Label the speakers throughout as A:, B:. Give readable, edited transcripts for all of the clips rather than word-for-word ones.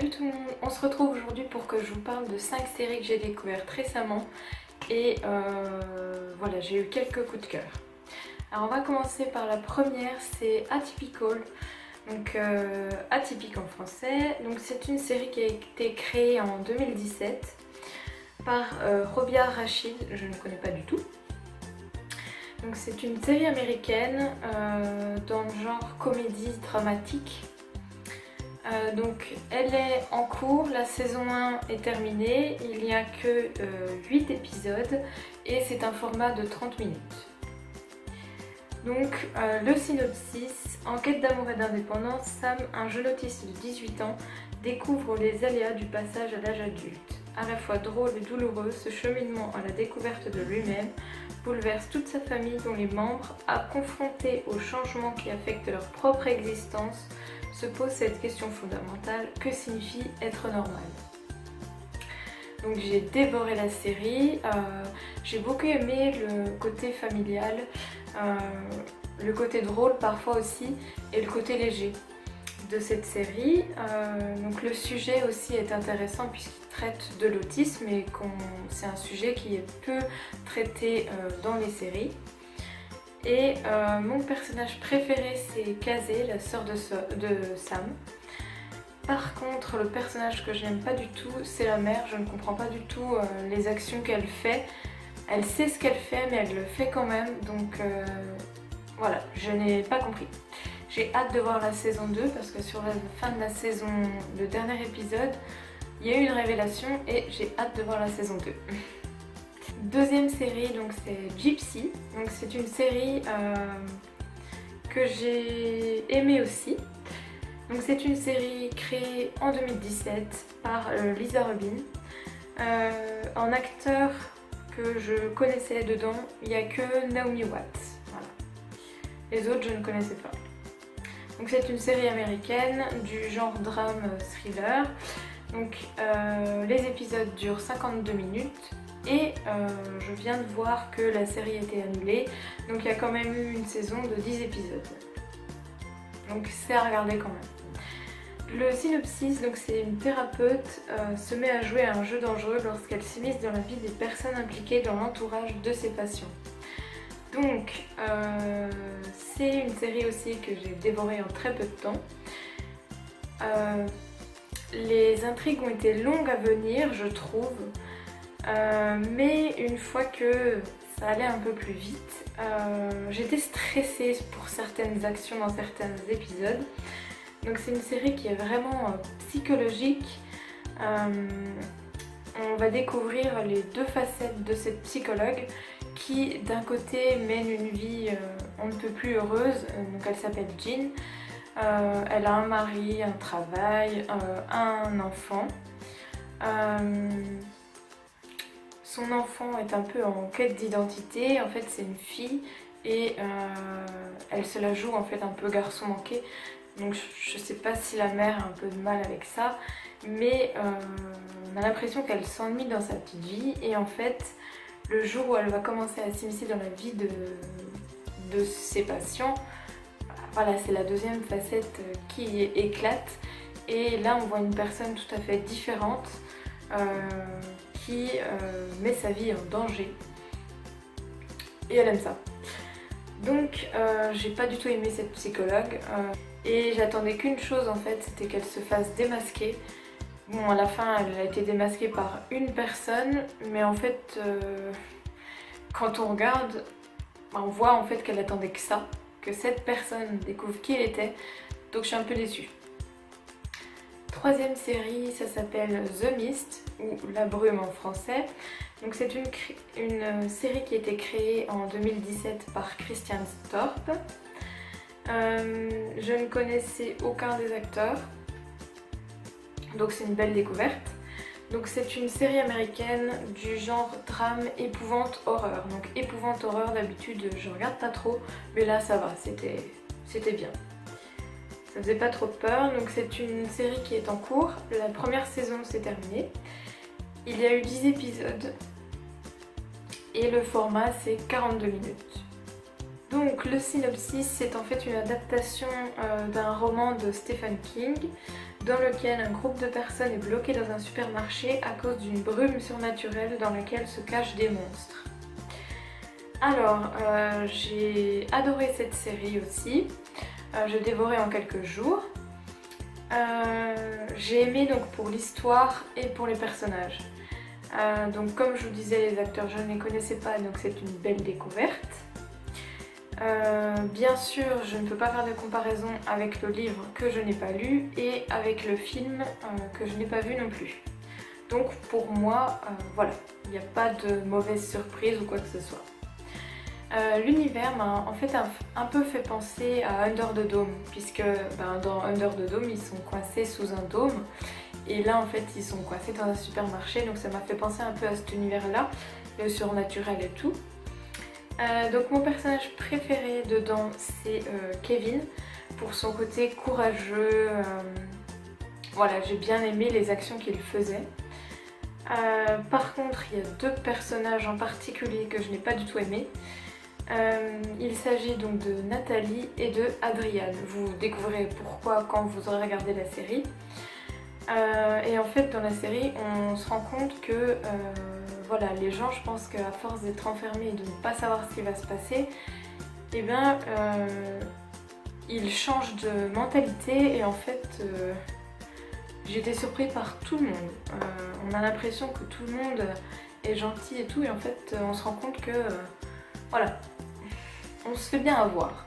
A: Salut tout le monde, on se retrouve aujourd'hui pour que je vous parle de 5 séries que j'ai découvertes récemment et voilà, j'ai eu quelques coups de cœur. Alors on va commencer par la première, c'est Atypical, donc atypique en français. Donc c'est une série qui a été créée en 2017 par Robia Rachid, je ne connais pas du tout. Donc c'est une série américaine dans le genre comédie dramatique. Donc elle est en cours, la saison 1 est terminée, il n'y a que 8 épisodes et c'est un format de 30 minutes. Donc le synopsis: en quête d'amour et d'indépendance, Sam, un jeune autiste de 18 ans, découvre les aléas du passage à l'âge adulte. À la fois drôle et douloureux, ce cheminement à la découverte de lui-même bouleverse toute sa famille dont les membres, confrontés aux changements qui affectent leur propre existence, se pose cette question fondamentale: que signifie être normal? Donc j'ai dévoré la série, j'ai beaucoup aimé le côté familial, le côté drôle parfois aussi et le côté léger de cette série. Donc le sujet aussi est intéressant puisqu'il traite de l'autisme et c'est un sujet qui est peu traité dans les séries. Et mon personnage préféré, c'est Kazé, la sœur de Sam. Par contre, le personnage que je n'aime pas du tout, c'est la mère. Je ne comprends pas du tout les actions qu'elle fait. Elle sait ce qu'elle fait, mais elle le fait quand même. Donc voilà, je n'ai pas compris. J'ai hâte de voir la saison 2 parce que sur la fin de la saison, le dernier épisode, il y a eu une révélation et j'ai hâte de voir la saison 2. Deuxième série, donc c'est Gypsy. Donc c'est une série que j'ai aimée aussi. Donc c'est une série créée en 2017 par Lisa Rubin. En acteur que je connaissais dedans, il n'y a que Naomi Watts. Voilà. Les autres, je ne connaissais pas. Donc c'est une série américaine du genre drame thriller. Donc les épisodes durent 52 minutes. Et je viens de voir que la série a été annulée, donc il y a quand même eu une saison de 10 épisodes. Donc c'est à regarder quand même. Le synopsis, donc c'est une thérapeute se met à jouer à un jeu dangereux lorsqu'elle s'immisce dans la vie des personnes impliquées dans l'entourage de ses patients. Donc c'est une série aussi que j'ai dévorée en très peu de temps. Les intrigues ont été longues à venir, je trouve. Mais une fois que ça allait un peu plus vite, j'étais stressée pour certaines actions dans certains épisodes. Donc c'est une série qui est vraiment psychologique. On va découvrir les deux facettes de cette psychologue qui d'un côté mène une vie on ne peut plus heureuse. Donc elle s'appelle Jean. Elle a un mari, un travail, un enfant. Son enfant est un peu en quête d'identité, en fait c'est une fille et elle se la joue en fait un peu garçon manqué. Donc je sais pas si la mère a un peu de mal avec ça, mais on a l'impression qu'elle s'ennuie dans sa petite vie et en fait le jour où elle va commencer à s'immiscer dans la vie de ses patients, voilà, c'est la deuxième facette qui éclate et là on voit une personne tout à fait différente. Qui met sa vie en danger et elle aime ça. Donc j'ai pas du tout aimé cette psychologue et j'attendais qu'une chose en fait, c'était qu'elle se fasse démasquer. Bon, à la fin elle a été démasquée par une personne, mais en fait quand on regarde, on voit en fait qu'elle attendait que ça, que cette personne découvre qui elle était, donc je suis un peu déçue. Troisième série, ça s'appelle The Mist, ou La Brume en français. Donc c'est une série qui a été créée en 2017 par Christian Thorpe. Je ne connaissais aucun des acteurs, donc c'est une belle découverte. Donc c'est une série américaine du genre drame, épouvante, horreur. Donc épouvante, horreur, d'habitude je regarde pas trop, mais là ça va, c'était bien. Ça faisait pas trop peur, donc c'est une série qui est en cours. La première saison s'est terminée. Il y a eu 10 épisodes et le format c'est 42 minutes. Donc le synopsis, c'est en fait une adaptation d'un roman de Stephen King. dans lequel un groupe de personnes est bloqué dans un supermarché à cause d'une brume surnaturelle dans laquelle se cachent des monstres. Alors, j'ai adoré cette série aussi, je l'ai dévorée en quelques jours. J'ai aimé donc pour l'histoire et pour les personnages. Donc comme je vous disais, les acteurs je ne les connaissais pas, donc c'est une belle découverte. Bien sûr, je ne peux pas faire de comparaison avec le livre que je n'ai pas lu et avec le film que je n'ai pas vu non plus. Donc pour moi, voilà, il n'y a pas de mauvaise surprise ou quoi que ce soit. L'univers m'a en fait un peu fait penser à Under the Dome, puisque dans Under the Dome ils sont coincés sous un dôme et là en fait ils sont coincés dans un supermarché, donc ça m'a fait penser un peu à cet univers là, le surnaturel et tout. Donc mon personnage préféré dedans c'est Kevin, pour son côté courageux, voilà, j'ai bien aimé les actions qu'il faisait. Par contre il y a deux personnages en particulier que je n'ai pas du tout aimé. Il s'agit donc de Nathalie et de Adriane. Vous découvrirez pourquoi quand vous aurez regardé la série. Et en fait dans la série on se rend compte que voilà, les gens, je pense qu'à force d'être enfermés et de ne pas savoir ce qui va se passer, eh bien ils changent de mentalité et en fait j'ai été surprise par tout le monde. On a l'impression que tout le monde est gentil et tout et en fait on se rend compte que voilà, on se fait bien avoir.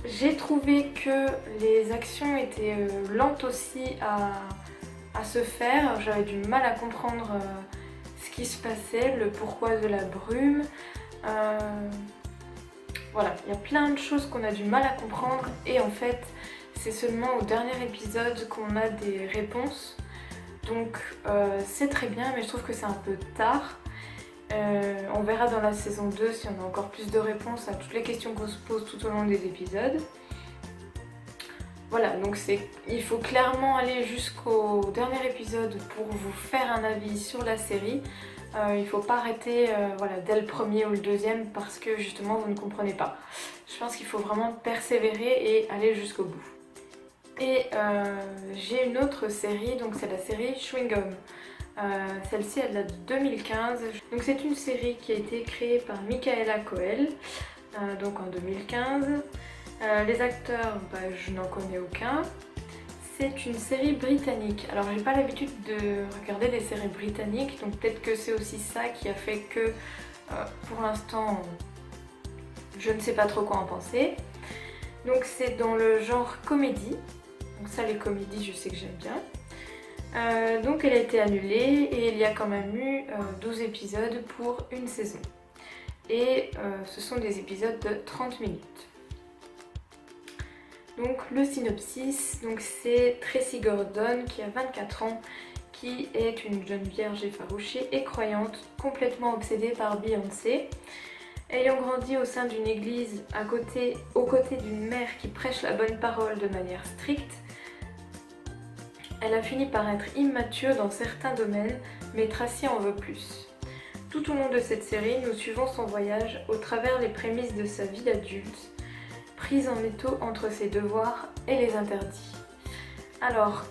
A: J'ai trouvé que les actions étaient lentes aussi à se faire. J'avais du mal à comprendre ce qui se passait, le pourquoi de la brume. Voilà, il y a plein de choses qu'on a du mal à comprendre et en fait c'est seulement au dernier épisode qu'on a des réponses. Donc c'est très bien, mais je trouve que c'est un peu tard. On verra dans la saison 2 si on a encore plus de réponses à toutes les questions qu'on se pose tout au long des épisodes. Voilà, donc il faut clairement aller jusqu'au dernier épisode pour vous faire un avis sur la série. Il ne faut pas arrêter voilà, dès le premier ou le deuxième parce que justement vous ne comprenez pas. Je pense qu'il faut vraiment persévérer et aller jusqu'au bout. Et j'ai une autre série, donc c'est la série Chewing Gum. Celle-ci elle date de 2015. Donc c'est une série qui a été créée par Michaela Coel, donc en 2015. Les acteurs, je n'en connais aucun. C'est une série britannique. Alors j'ai pas l'habitude de regarder des séries britanniques, donc peut-être que c'est aussi ça qui a fait que pour l'instant je ne sais pas trop quoi en penser. Donc c'est dans le genre comédie. Donc ça, les comédies je sais que j'aime bien. Donc elle a été annulée et il y a quand même eu 12 épisodes pour une saison. Et ce sont des épisodes de 30 minutes. Donc le synopsis, c'est Tracy Gordon qui a 24 ans, qui est une jeune vierge effarouchée et croyante, complètement obsédée par Beyoncé. Ayant grandi au sein d'une église aux côtés d'une mère qui prêche la bonne parole de manière stricte, elle a fini par être immature dans certains domaines, mais Tracy en veut plus. Tout au long de cette série, nous suivons son voyage au travers les prémices de sa vie d'adulte, prise en étau entre ses devoirs et les interdits. Alors,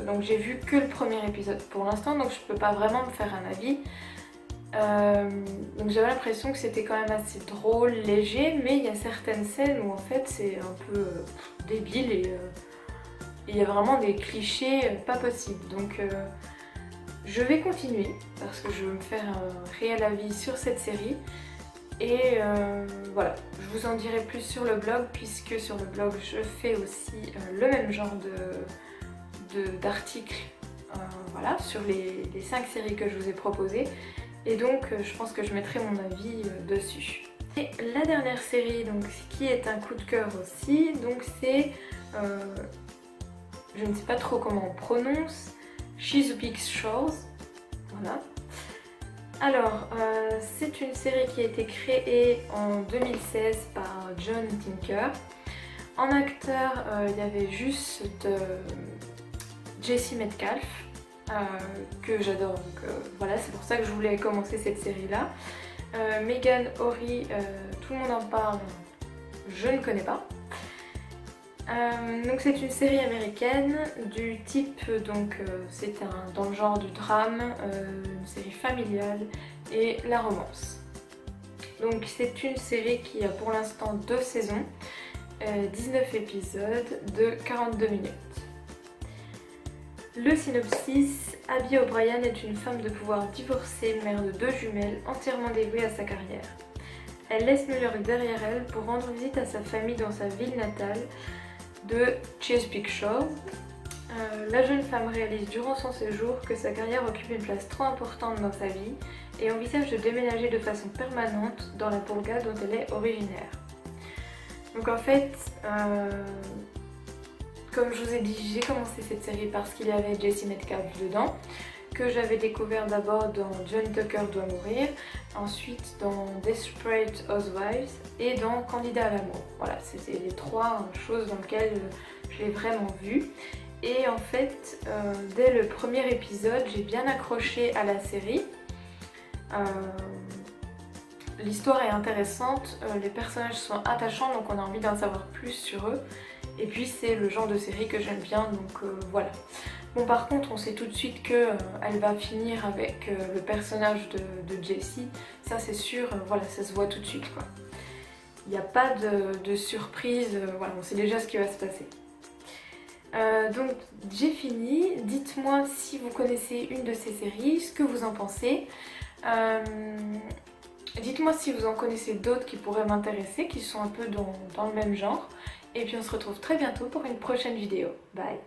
A: donc j'ai vu que le premier épisode pour l'instant, donc je peux pas vraiment me faire un avis. Donc j'avais l'impression que c'était quand même assez drôle, léger, mais il y a certaines scènes où en fait c'est un peu débile et il y a vraiment des clichés pas possibles. Donc je vais continuer parce que je veux me faire un réel avis sur cette série. Et voilà, je vous en dirai plus sur le blog puisque sur le blog je fais aussi le même genre d'articles voilà, sur les 5 séries que je vous ai proposées. Et donc je pense que je mettrai mon avis dessus. Et la dernière série donc, qui est un coup de cœur aussi, donc c'est, je ne sais pas trop comment on prononce, Chesapeake Shores, voilà. Alors, c'est une série qui a été créée en 2016 par John Tinker. En acteur, il y avait juste Jesse Metcalfe, que j'adore, donc voilà, c'est pour ça que je voulais commencer cette série-là. Megan Ory, tout le monde en parle, je ne connais pas. Donc c'est une série américaine du type, c'est dans le genre du drame, une série familiale et la romance. Donc c'est une série qui a pour l'instant 2 saisons, 19 épisodes de 42 minutes. Le synopsis: Abby O'Brien est une femme de pouvoir divorcée, mère de 2 jumelles, entièrement dévouée à sa carrière. Elle laisse New York derrière elle pour rendre visite à sa famille dans sa ville natale de Chesapeake Shores. La jeune femme réalise durant son séjour que sa carrière occupe une place trop importante dans sa vie et envisage de déménager de façon permanente dans la bourgade dont elle est originaire. Donc en fait, comme je vous ai dit, j'ai commencé cette série parce qu'il y avait Jessie Metcalfe dedans, que j'avais découvert d'abord dans John Tucker doit mourir, ensuite dans Desperate Housewives et dans Candidat à l'amour. Voilà, c'était les 3 choses dans lesquelles je l'ai vraiment vue. Et en fait, dès le premier épisode, j'ai bien accroché à la série. L'histoire est intéressante, les personnages sont attachants, donc on a envie d'en savoir plus sur eux. Et puis c'est le genre de série que j'aime bien, donc voilà. Bon, par contre, on sait tout de suite qu'elle va finir avec le personnage de Jessie, ça c'est sûr, voilà, ça se voit tout de suite quoi. Il n'y a pas de surprise, voilà, on sait déjà ce qui va se passer. Donc j'ai fini, dites-moi si vous connaissez une de ces séries, ce que vous en pensez. Dites-moi si vous en connaissez d'autres qui pourraient m'intéresser, qui sont un peu dans le même genre. Et puis on se retrouve très bientôt pour une prochaine vidéo. Bye!